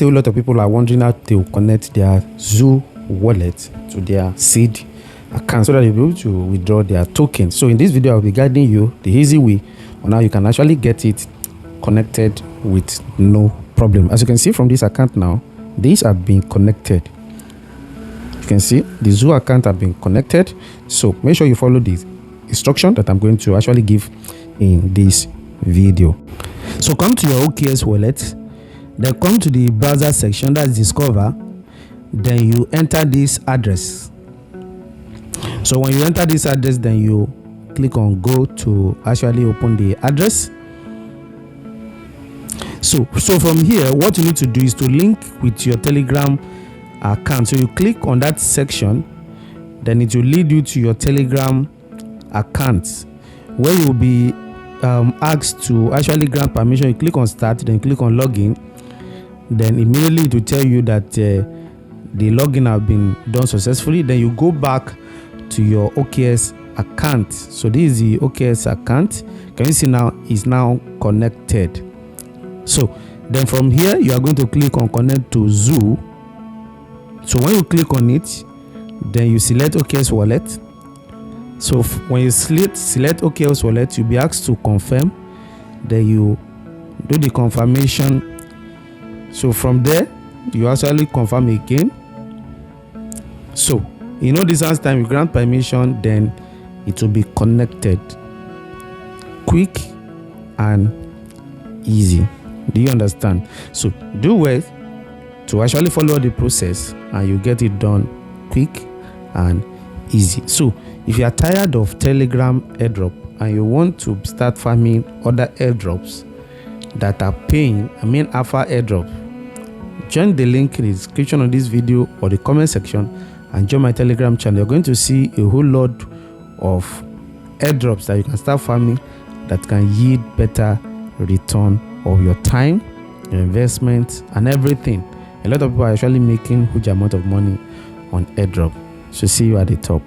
A whole lot of people are wondering how to connect their Sui Wallet to their seed account so that they'll be able to withdraw their tokens. So in this video, I'll be guiding you the easy way on how you can actually get it connected with no problem. As you can see from this account now, these have been connected. You can see the Sui account have been connected. So make sure you follow the instruction that I'm going to actually give in this video. So come to your OKS wallet. Then come to the browser section, that's discover. Then you enter this address. So when you enter this address, then you click on go to actually open the address. So from here, what you need to do is to link with your Telegram account. So you click on that section, then it will lead you to your Telegram account where you will be asked to actually grant permission. You click on start, then click on login. Then immediately it will tell you that the login have been done successfully. Then you go back to your OKS account. So this is the OKS account. Can you see now is now connected? So then from here you are going to click on connect to Sui. So when you click on it, then you select OKS wallet. So when you select OKS wallet, you'll be asked to confirm. Then you do the confirmation. So from there, you actually confirm again. So this last time you grant permission, then it will be connected. Quick and easy. Do you understand? So do well to actually follow the process and you get it done quick and easy. So if you are tired of Telegram airdrop and you want to start farming other airdrops that are paying, alpha airdrop, join the link in the description of this video or the comment section and join my Telegram channel. You're going to see a whole lot of airdrops that you can start farming that can yield better return of your time, your investment, and everything. A lot of people are actually making huge amount of money on airdrop. So see you at the top.